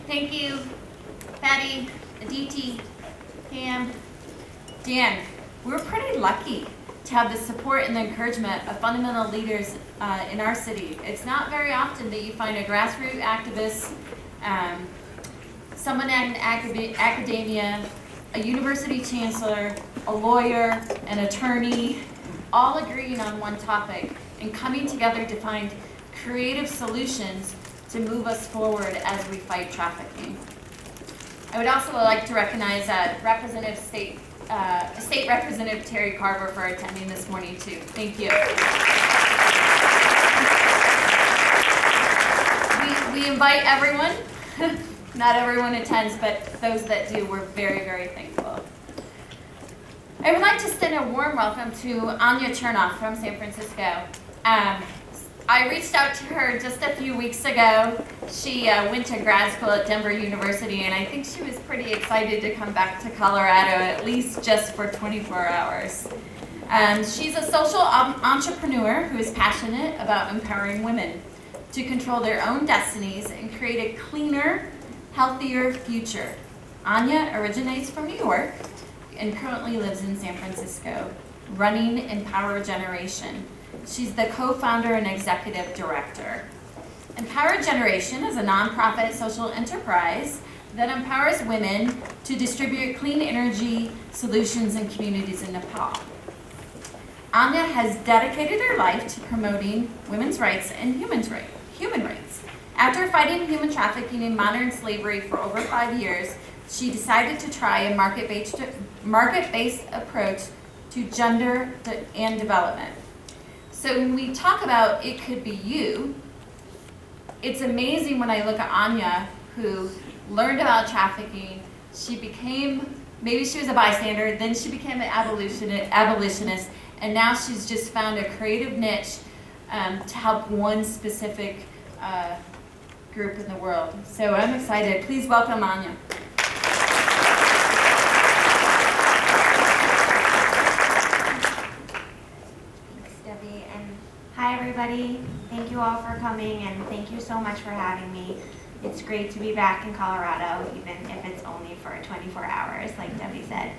Thank you, Patty, Aditi, Pam, Dan. We're pretty lucky to have the support and the encouragement of fundamental leaders in our city. It's not very often that you find a grassroots activist, someone in academia, a university chancellor, a lawyer, an attorney, all agreeing on one topic and coming together to find creative solutions to move us forward as we fight trafficking. I would also like to recognize State Representative Terry Carver for attending this morning too. Thank you. We invite everyone. Not everyone attends, but those that do, we're very, very thankful. I would like to extend a warm welcome to Anya Chernoff from San Francisco. I reached out to her just a few weeks ago. She went to grad school at Denver University, and I think she was pretty excited to come back to Colorado, at least just for 24 hours. She's a social entrepreneur who is passionate about empowering women to control their own destinies and create a cleaner, healthier future. Anya originates from New York and currently lives in San Francisco, running Empower Generation. She's the co-founder and executive director. Empower Generation is a nonprofit social enterprise that empowers women to distribute clean energy solutions in communities in Nepal. Anya has dedicated her life to promoting women's rights and human rights. After fighting human trafficking and modern slavery for over 5 years, she decided to try a market-based approach to gender and development. So when we talk about it could be you, it's amazing when I look at Anya, who learned about trafficking. Maybe she was a bystander, then she became an abolitionist, and now she's just found a creative niche to help one specific group in the world. So I'm excited. Please welcome Anya. Hi everybody, thank you all for coming and thank you so much for having me. It's great to be back in Colorado, even if it's only for 24 hours, like Debbie said.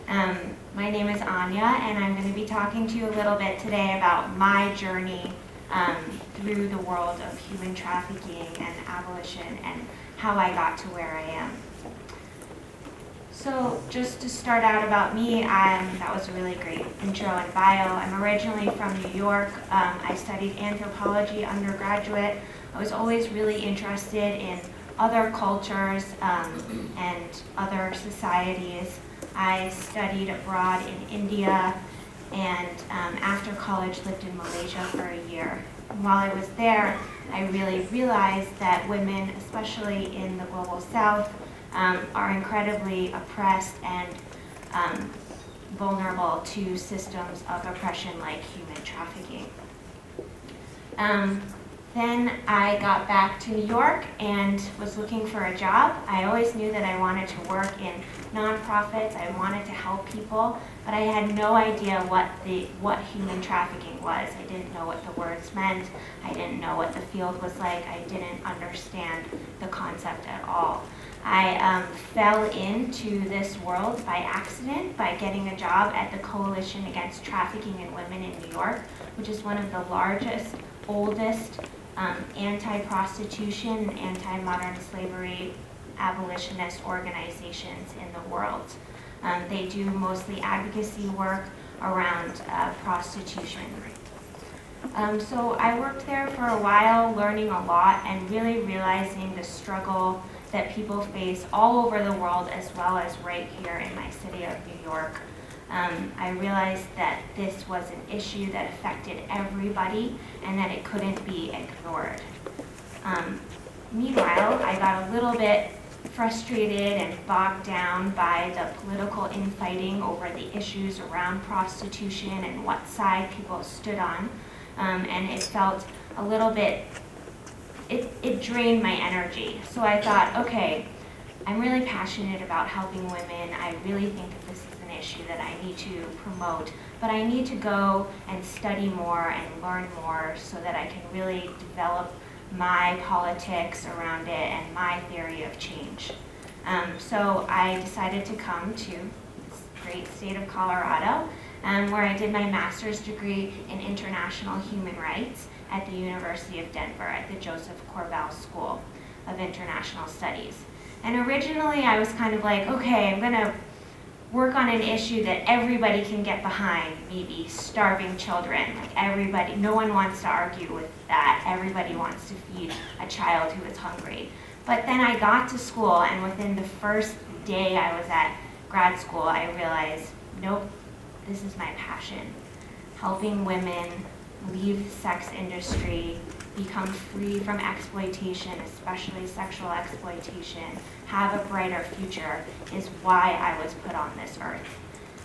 My name is Anya and I'm going to be talking to you a little bit today about my journey through the world of human trafficking and abolition and how I got to where I am. So just to start out about me, that was a really great intro and bio. I'm originally from New York. I studied anthropology undergraduate. I was always really interested in other cultures and other societies. I studied abroad in India and after college lived in Malaysia for a year. And while I was there, I really realized that women, especially in the global south, are incredibly oppressed and vulnerable to systems of oppression like human trafficking. Then I got back to New York and was looking for a job. I always knew that I wanted to work in nonprofits. I wanted to help people, but I had no idea what human trafficking was. I didn't know what the words meant. I didn't know what the field was like. I didn't understand the concept at all. I fell into this world by accident by getting a job at the Coalition Against Trafficking in Women in New York, which is one of the largest, oldest anti-prostitution and anti-modern slavery abolitionist organizations in the world. They do mostly advocacy work around prostitution. So I worked there for a while, learning a lot and really realizing the struggle that people face all over the world as well as right here in my city of New York. I realized that this was an issue that affected everybody and that it couldn't be ignored. Meanwhile, I got a little bit frustrated and bogged down by the political infighting over the issues around prostitution and what side people stood on. And it felt a little bit, it drained my energy. So I thought, okay, I'm really passionate about helping women. I really think that this is an issue that I need to promote, but I need to go and study more and learn more so that I can really develop my politics around it and my theory of change. So I decided to come to this great state of Colorado, where I did my master's degree in international human rights at the University of Denver at the Joseph Corbell School of International Studies. And originally I was kind of like, okay, I'm gonna work on an issue that everybody can get behind, maybe starving children. Like everybody, no one wants to argue with that. Everybody wants to feed a child who is hungry. But then I got to school, and within the first day I was at grad school, I realized, nope, this is my passion. Helping women leave the sex industry, become free from exploitation, especially sexual exploitation, have a brighter future, is why I was put on this earth.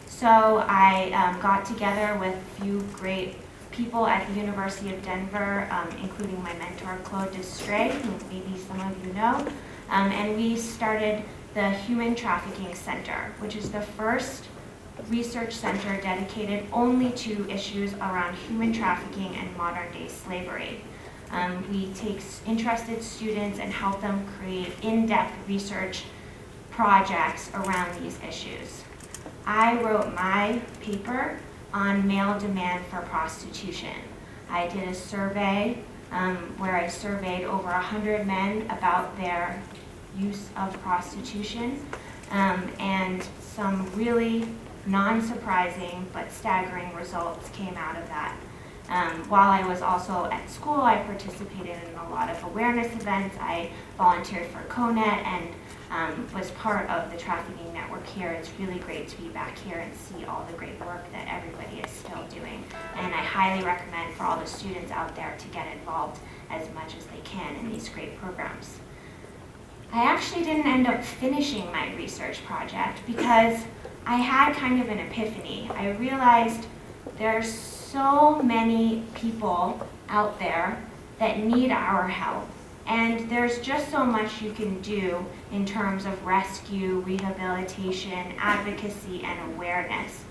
So I got together with a few great people at the University of Denver, including my mentor, Claude Destray, who maybe some of you know, and we started the Human Trafficking Center, which is the first research center dedicated only to issues around human trafficking and modern-day slavery. We take interested students and help them create in-depth research projects around these issues. I wrote my paper on male demand for prostitution. I did a survey where I surveyed over 100 men about their use of prostitution, and some really non-surprising but staggering results came out of that. While I was also at school, I participated in a lot of awareness events. I volunteered for CONET and was part of the trafficking network here. It's really great to be back here and see all the great work that everybody is still doing. And I highly recommend for all the students out there to get involved as much as they can in these great programs. I actually didn't end up finishing my research project because I had kind of an epiphany. I realized there's so many people out there that need our help. And there's just so much you can do in terms of rescue, rehabilitation, advocacy, and awareness.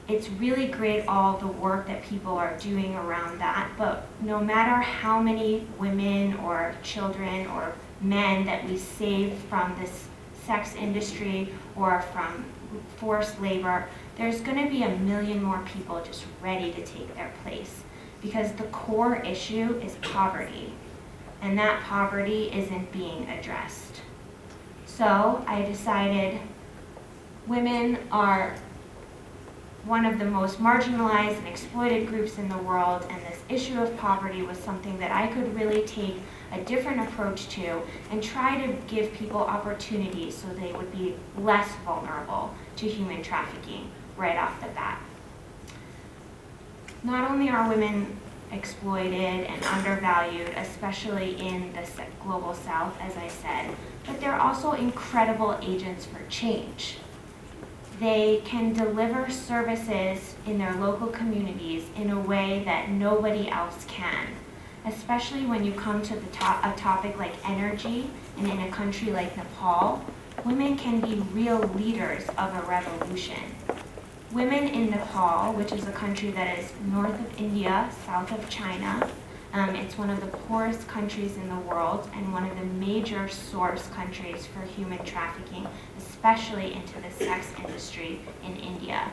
It's really great all the work that people are doing around that, but no matter how many women or children or men that we save from this sex industry or from forced labor, there's going to be a million more people just ready to take their place, because the core issue is poverty, and that poverty isn't being addressed. So I decided women are one of the most marginalized and exploited groups in the world, and this issue of poverty was something that I could really take a different approach to and try to give people opportunities so they would be less vulnerable to human trafficking right off the bat. Not only are women exploited and undervalued, especially in the global south, as I said, but they're also incredible agents for change. They can deliver services in their local communities in a way that nobody else can, especially when you come to a topic like energy, and in a country like Nepal, women can be real leaders of a revolution. Women in Nepal, which is a country that is north of India, south of China, it's one of the poorest countries in the world and one of the major source countries for human trafficking, especially into the sex industry in India.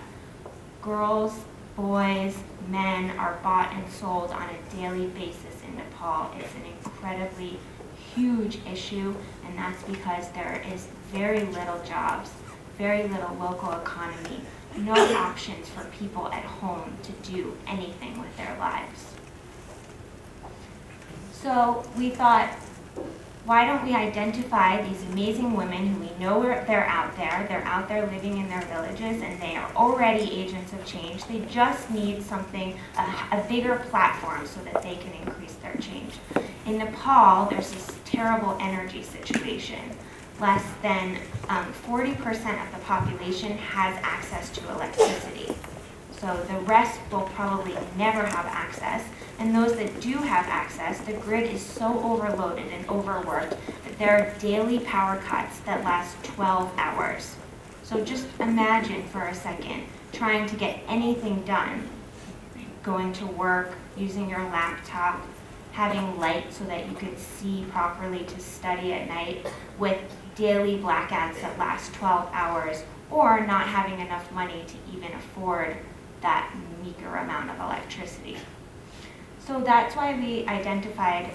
Girls, boys, men are bought and sold on a daily basis in Nepal. It's an incredibly huge issue, and that's because there is very little jobs, very little local economy, no options for people at home to do anything with their lives. So we thought, why don't we identify these amazing women who we know they're out there living in their villages, and they are already agents of change. They just need something, a bigger platform so that they can increase their change. In Nepal, there's this terrible energy situation. Less than 40% of the population has access to electricity. So the rest will probably never have access. And those that do have access, the grid is so overloaded and overworked that there are daily power cuts that last 12 hours. So just imagine for a second trying to get anything done, going to work, using your laptop, having light so that you could see properly to study at night, with daily blackouts that last 12 hours, or not having enough money to even afford that meager amount of electricity. So that's why we identified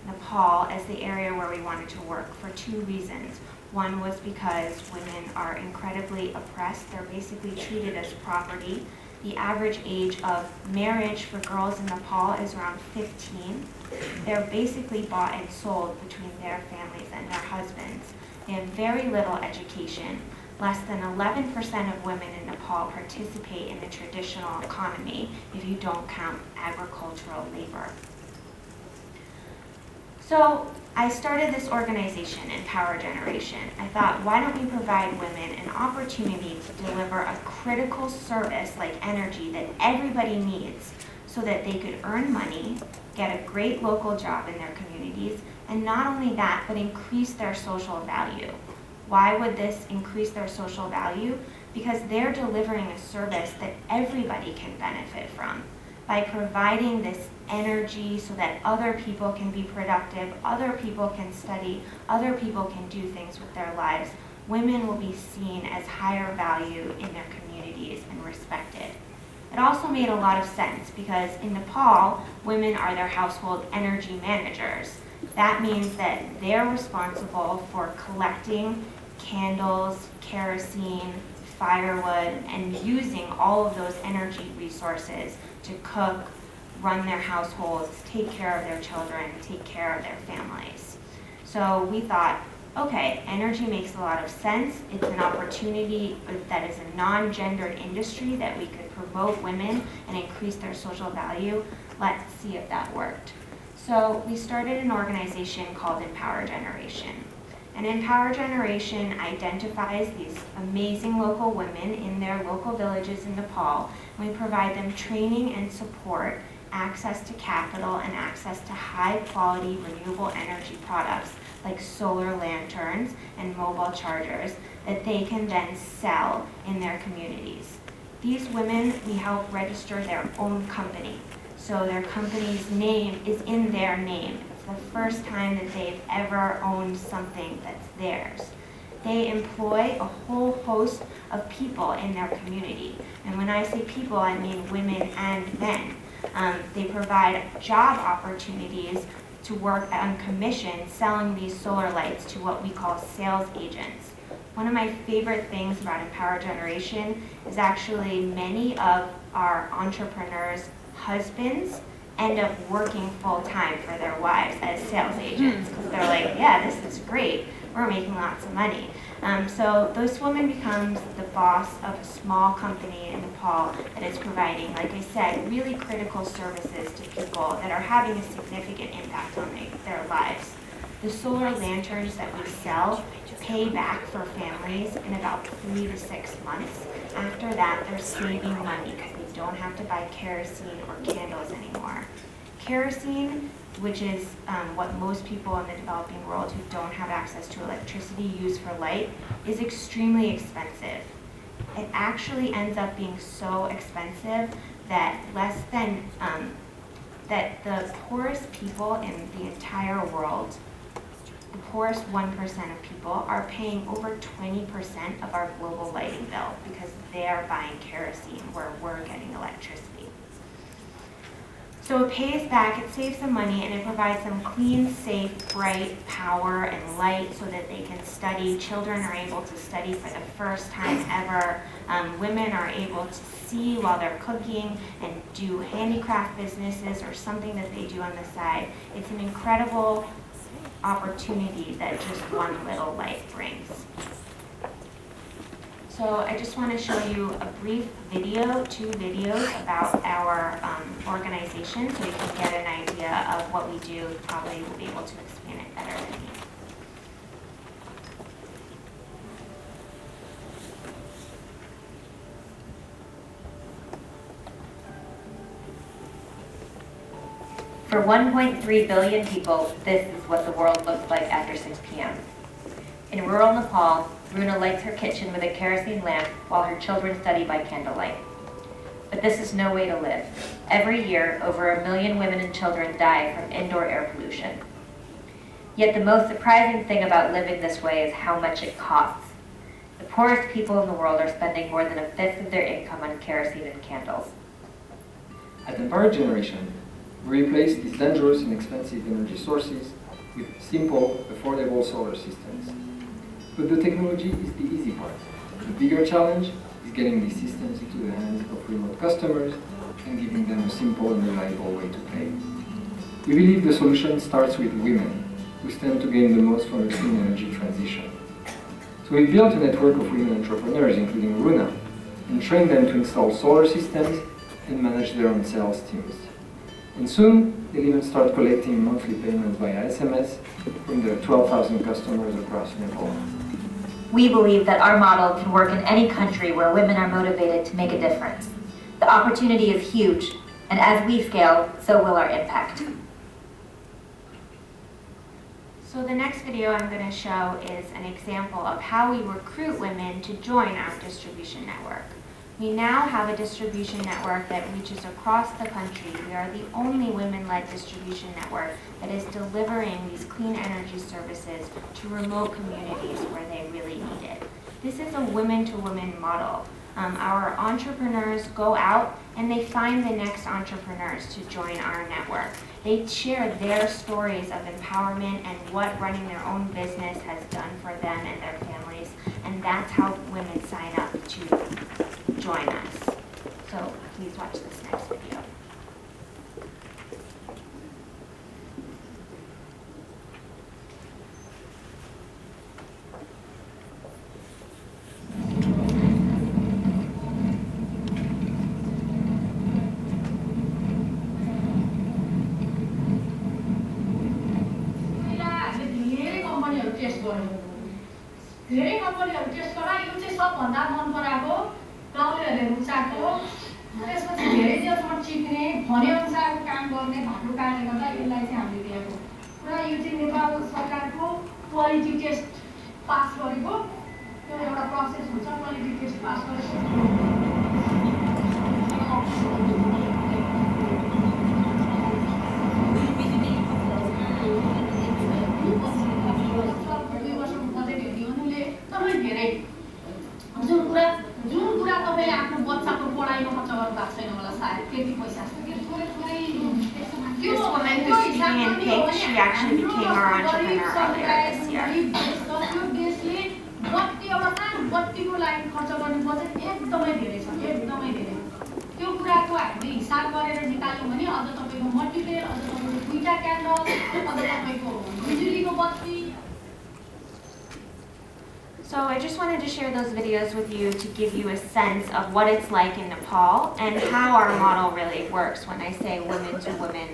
Nepal as the area where we wanted to work, for two reasons. One was because women are incredibly oppressed. They're basically treated as property. The average age of marriage for girls in Nepal is around 15. They're basically bought and sold between their families and their husbands. They have very little education. Less than 11% of women in Nepal participate in the traditional economy if you don't count agricultural labor. So I started this organization, Empower Generation. I thought, why don't we provide women an opportunity to deliver a critical service like energy that everybody needs, so that they could earn money, get a great local job in their communities, and not only that, but increase their social value. Why would this increase their social value? Because they're delivering a service that everybody can benefit from. By providing this energy so that other people can be productive, other people can study, other people can do things with their lives, women will be seen as higher value in their communities and respected. It also made a lot of sense because in Nepal, women are their household energy managers. That means that they're responsible for collecting candles, kerosene, firewood, and using all of those energy resources to cook, run their households, take care of their children, take care of their families. So we thought, okay, energy makes a lot of sense. It's an opportunity that is a non-gendered industry that we could promote women and increase their social value. Let's see if that worked. So we started an organization called Empower Generation. And Empower Generation identifies these amazing local women in their local villages in Nepal. We provide them training and support, access to capital, and access to high-quality renewable energy products like solar lanterns and mobile chargers that they can then sell in their communities. These women, we help register their own company. So their company's name is in their name. It's the first time that they've ever owned something that's theirs. They employ a whole host of people in their community. And when I say people, I mean women and men. They provide job opportunities to work on commission selling these solar lights to what we call sales agents. One of my favorite things about Empower Generation is actually many of our entrepreneurs' husbands end up working full-time for their wives as sales agents because they're like, yeah, this is great. We're making lots of money. So this woman becomes the boss of a small company in Nepal that is providing, like I said, really critical services to people that are having a significant impact on their lives. The solar lanterns that we sell pay back for families in about 3 to 6 months. After that, they're saving money because they don't have to buy kerosene or candles anymore. Kerosene, which is what most people in the developing world who don't have access to electricity use for light, is extremely expensive. It actually ends up being so expensive that that the poorest people in the entire world, the poorest 1% of people, are paying over 20% of our global lighting bill because they're buying kerosene where we're getting electricity. So it pays back, it saves them money, and it provides them clean, safe, bright power and light so that they can study. Children are able to study for the first time ever. Women are able to see while they're cooking and do handicraft businesses or something that they do on the side. It's an incredible opportunity that just one little light brings. So I just want to show you a brief video, 2 videos about our organization so you can get an idea of what we do. Probably will be able to explain it better than me. For 1.3 billion people, this is what the world looks like after 6 p.m. In rural Nepal, Runa lights her kitchen with a kerosene lamp while her children study by candlelight. But this is no way to live. Every year, over 1 million women and children die from indoor air pollution. Yet the most surprising thing about living this way is how much it costs. The poorest people in the world are spending more than 1/5 of their income on kerosene and candles. At Empower Generation, we replace these dangerous and expensive energy sources with simple, affordable solar systems. But the technology is the easy part. The bigger challenge is getting these systems into the hands of remote customers and giving them a simple and reliable way to pay. We believe the solution starts with women, who stand to gain the most from the clean energy transition. So we built a network of women entrepreneurs, including Runa, and trained them to install solar systems and manage their own sales teams. And soon, they'll even start collecting monthly payments via SMS from their 12,000 customers across Nepal. We believe that our model can work in any country where women are motivated to make a difference. The opportunity is huge, and as we scale, so will our impact. So the next video I'm going to show is an example of how we recruit women to join our distribution network. We now have a distribution network that reaches across the country. We are the only women-led distribution network that is delivering these clean energy services to remote communities where they really need it. This is a women-to-women model. Our entrepreneurs go out and they find the next entrepreneurs to join our network. They share their stories of empowerment and what running their own business has done for them and their families, and that's how women sign up to join us. So please watch this next video. धेरै कम्पनीहरू test गर्दा यो चाहिँ सबभन्दा मन पराएको गाउँलेहरूले रुचाएको त्यसपछि धेरै दिनसम्म टिक्ने भनेअनुसारको काम गर्ने भएको कारणले गर्दा यसलाई चाहिँ हामीले दिएको र यो चाहिँ नेपाल सरकारको क्वालिटी टेस्ट पास गरेको त्यो एउटा प्रोसेस हुन्छ क्वालिटी टेस्ट पास गरेको जुन कुरा तपाईले आफ्नो बच्चाको पढाइमा खर्च गर्नु भएको छैन होला सायद त्यति पैसा This woman who's speaking in pink, she actually became our entrepreneur earlier this year. देशले बत्ती एउटा सानो बत्तीको लागि खर्च गर्ने बजेट एकदमै धेरै छ एकदमै धेरै त्यो कुराको हामीले हिसाब गरेर निकाल्यौँ भने अझ तपाईँको मल्टिप्लेयर अझ तपाईँको दुईटा क्यान्डल अझ तपाईँको बिजुलीको बत्ती. So I just wanted to share those videos with you to give you a sense of what it's like in Nepal and how our model really works when I say women-to-women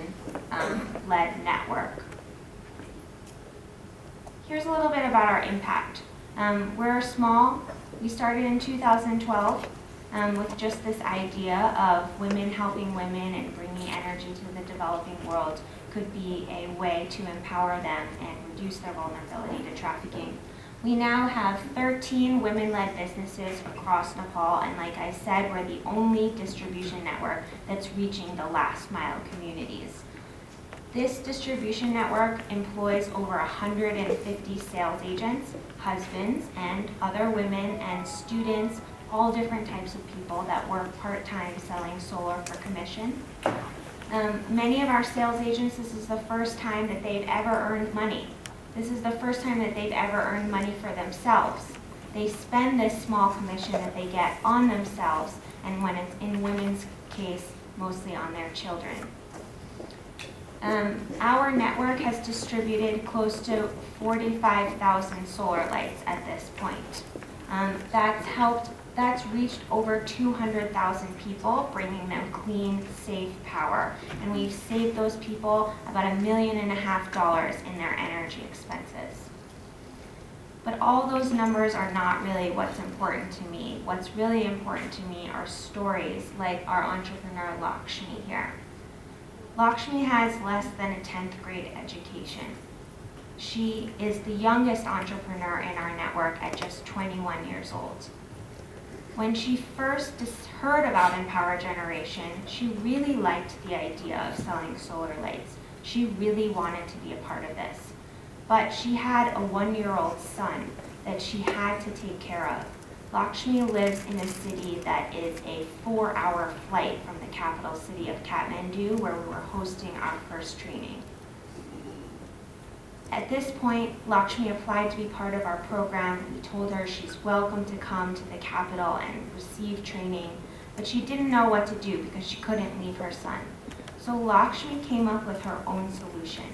led network. Here's a little bit about our impact. We're small. We started in 2012 with just this idea of women helping women and bringing energy to the developing world could be a way to empower them and reduce their vulnerability to trafficking. We now have 13 women-led businesses across Nepal, and like I said, we're the only distribution network that's reaching the last mile communities. This distribution network employs over 150 sales agents, husbands, and other women and students, all different types of people that work part-time selling solar for commission. Many of our sales agents, this is the first time that they've ever earned money. This is the first time that they've ever earned money for themselves. They spend this small commission that they get on themselves, and when it's in women's case, mostly on their children. Our network has distributed close to 45,000 solar lights at this point. That's reached over 200,000 people, bringing them clean, safe power. And we've saved those people about $1.5 million in their energy expenses. But all those numbers are not really what's important to me. What's really important to me are stories like our entrepreneur Lakshmi here. Lakshmi has less than a 10th grade education. She is the youngest entrepreneur in our network at just 21 years old. When she first heard about Empower Generation, she really liked the idea of selling solar lights. She really wanted to be a part of this. But she had a 1-year-old son that she had to take care of. Lakshmi lives in a city that is a 4-hour flight from the capital city of Kathmandu, where we were hosting our first training. At this point, Lakshmi applied to be part of our program. We told her she's welcome to come to the capital and receive training, but she didn't know what to do because she couldn't leave her son. So Lakshmi came up with her own solution.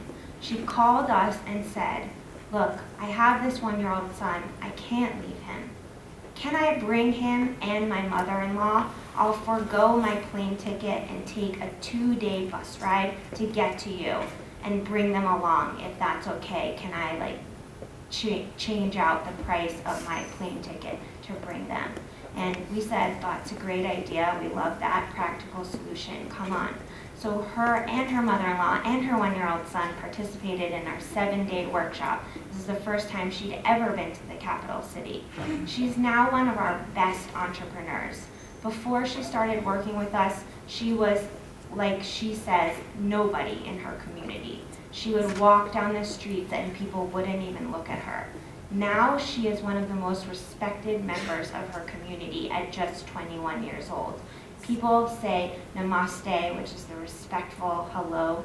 She called us and said, "Look, I have this 1-year-old son. I can't leave him. Can I bring him and my mother-in-law? I'll forego my plane ticket and take a 2-day bus ride to get to you and bring them along, if that's okay. Can I change out the price of my plane ticket to bring them?" And we said, "That's a great idea. We love that practical solution. Come on." So her and her mother-in-law and her 1-year-old son participated in our 7-day workshop. This is the first time she'd ever been to the capital city. She's now one of our best entrepreneurs. Before she started working with us, she was, like she says, nobody in her community. She would walk down the streets and people wouldn't even look at her. Now she is one of the most respected members of her community at just 21 years old. People say namaste, which is the respectful hello,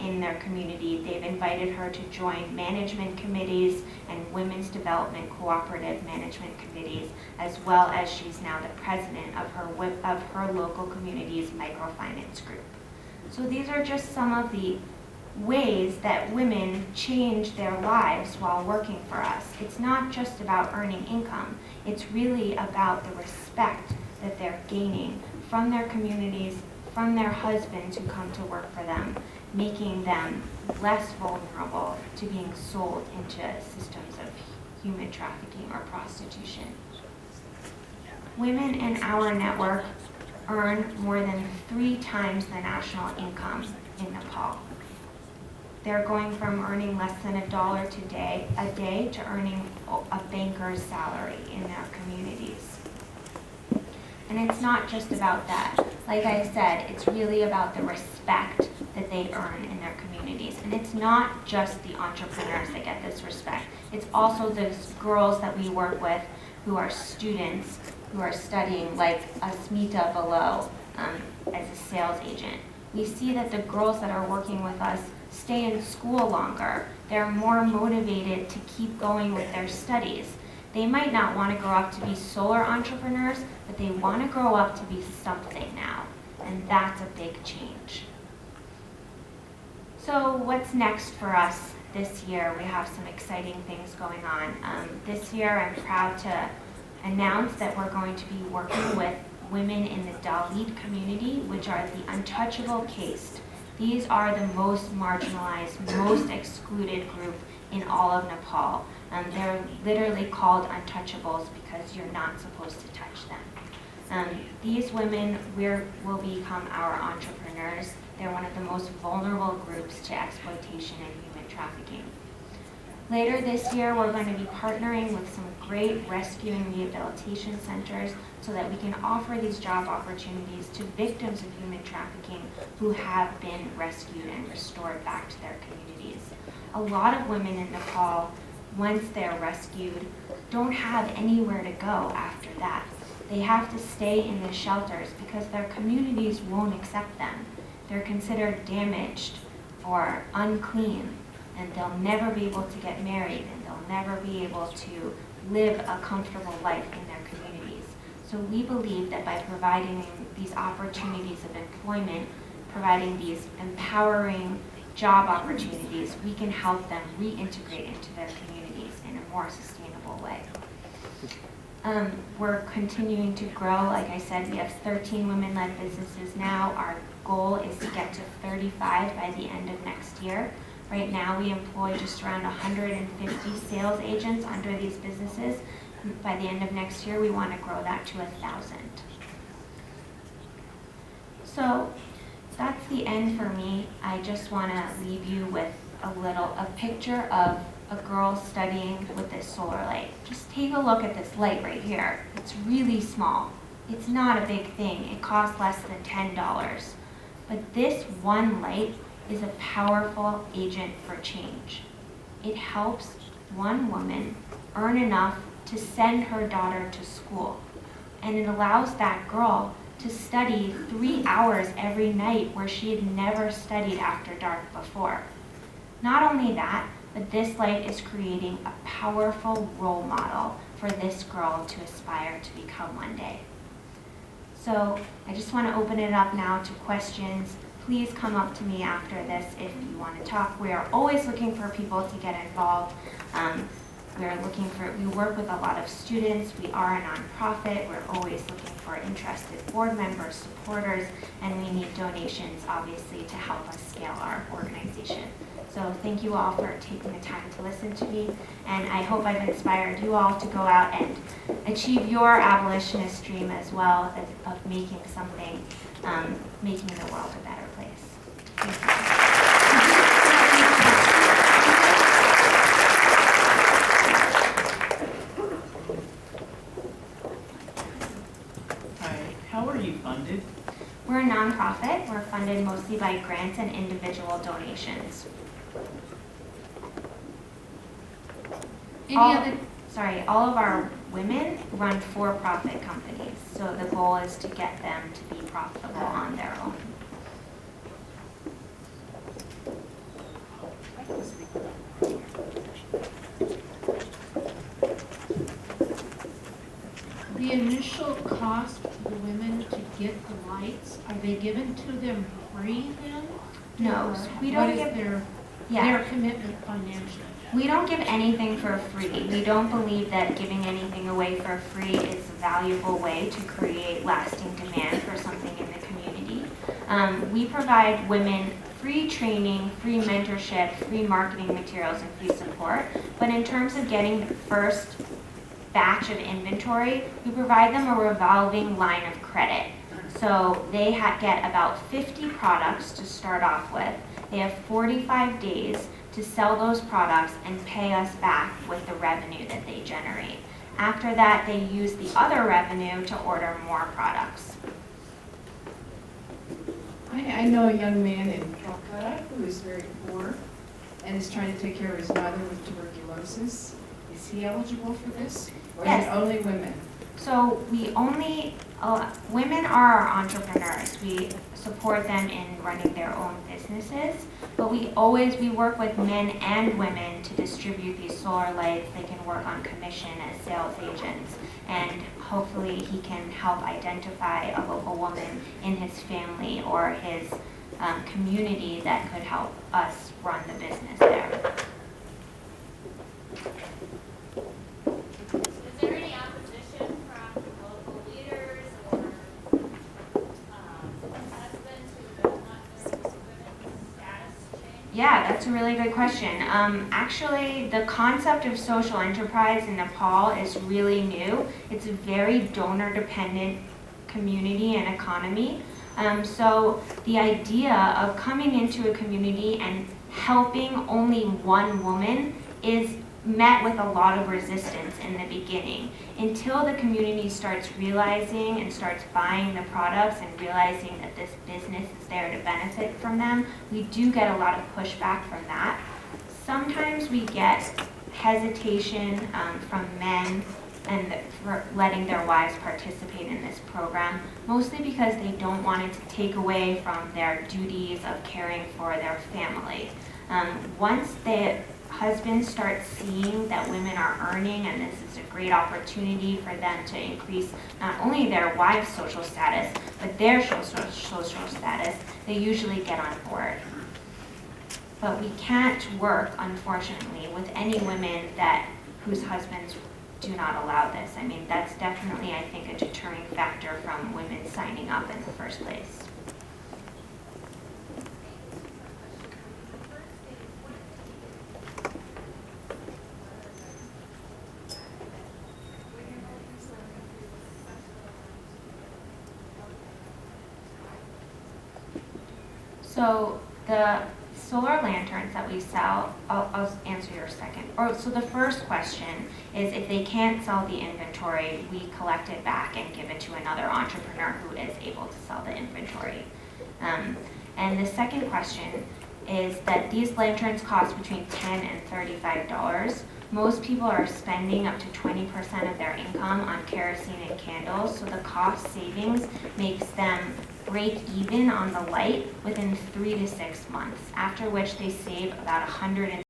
in their community. They've invited her to join management committees and women's development cooperative management committees, as well as she's now the president of her local community's microfinance group. So these are just some of the ways that women change their lives while working for us. It's not just about earning income. It's really about the respect that they're gaining from their communities, from their husbands who come to work for them, making them less vulnerable to being sold into systems of human trafficking or prostitution. Women in our network earn more than 3 times the national income in Nepal. They're going from earning less than $1 a day to earning a banker's salary in their communities. And it's not just about that. Like I said, it's really about the respect that they earn in their communities. And it's not just the entrepreneurs that get this respect. It's also the girls that we work with who are students, who are studying, like Asmita below as a sales agent. We see that the girls that are working with us stay in school longer. They're more motivated to keep going with their studies. They might not want to grow up to be solar entrepreneurs, but they want to grow up to be something now. And that's a big change. So what's next for us this year? We have some exciting things going on. This year I'm proud to announce that we're going to be working with women in the Dalit community, which are the untouchable caste. These are the most marginalized, most excluded group in all of Nepal. They're literally called untouchables because you're not supposed to touch them. These women will become our entrepreneurs. They're one of the most vulnerable groups to exploitation and human trafficking. Later this year, we're going to be partnering with some great rescue and rehabilitation centers so that we can offer these job opportunities to victims of human trafficking who have been rescued and restored back to their communities. A lot of women in Nepal, once they're rescued, don't have anywhere to go after that. They have to stay in the shelters because their communities won't accept them. They're considered damaged or unclean, and they'll never be able to get married, and they'll never be able to live a comfortable life in their communities. So we believe that by providing these opportunities of employment, providing these empowering job opportunities, we can help them reintegrate into their communities in a more sustainable way. We're continuing to grow. Like I said, we have 13 women-led businesses now. Our goal is to get to 35 by the end of next year. Right now, we employ just around 150 sales agents under these businesses. By the end of next year, we want to grow that to 1,000. So that's the end for me. I just want to leave you with a picture of a girl studying with this solar light. Just take a look at this light right here. It's really small. It's not a big thing. It costs less than $10. But this one light is a powerful agent for change. It helps one woman earn enough to send her daughter to school. And it allows that girl to study 3 hours every night where she had never studied after dark before. Not only that, but this light is creating a powerful role model for this girl to aspire to become one day. So I just want to open it up now to questions. Please come up to me after this if you want to talk. We are always looking for people to get involved. We work with a lot of students. We are a nonprofit. We're always looking for interested board members, supporters, and we need donations, obviously, to help us scale our organization. So thank you all for taking the time to listen to me, and I hope I've inspired you all to go out and achieve your abolitionist dream as well as of making something, making the world a better place. Thank you. How are you funded? We're a nonprofit. We're funded mostly by grants and individual donations. All of our women run for-profit companies, so the goal is to get them to be profitable on their own. The initial cost for the women to get the lights, are they given to them free then? No, Or we don't what is give- their Yeah, commitment financially? we don't give anything for free. We don't believe that giving anything away for free is a valuable way to create lasting demand for something in the community. We provide women free training, free mentorship, free marketing materials, and free support. But in terms of getting the first batch of inventory, we provide them a revolving line of credit. So they get about 50 products to start off with. They have 45 days to sell those products and pay us back with the revenue that they generate. After that, they use the other revenue to order more products. I know a young man in Calcutta who is very poor and is trying to take care of his mother with tuberculosis. Is he eligible for this? Or is Yes. it only women? So women are our entrepreneurs. We support them in running their own businesses, but we work with men and women to distribute these solar lights. They can work on commission as sales agents, and hopefully he can help identify a local woman in his family or his community that could help us run the business there. Is there any opposition from local leaders or husbands who don't want their women's status changed? Yeah, that's a really good question. Actually, the concept of social enterprise in Nepal is really new. It's a very donor-dependent community and economy. So the idea of coming into a community and helping only one woman is met with a lot of resistance in the beginning. Until the community starts realizing and starts buying the products and realizing that this business is there to benefit from them, we do get a lot of pushback from that. Sometimes we get hesitation from men and for letting their wives participate in this program, mostly because they don't want it to take away from their duties of caring for their family. Once the husbands start seeing that women are earning and this is a great opportunity for them to increase not only their wives' social status, but their social status, they usually get on board. But we can't work, unfortunately, with any women whose husbands do not allow this. I mean, that's definitely, I think, a deterring factor from women signing up in the first place. So solar lanterns that we sell, I'll answer your second. So the first question is if they can't sell the inventory, we collect it back and give it to another entrepreneur who is able to sell the inventory. And the second question is that these lanterns cost between $10 and $35. Most people are spending up to 20% of their income on kerosene and candles, so the cost savings makes them break even on the light within 3 to 6 months, after which they save about $130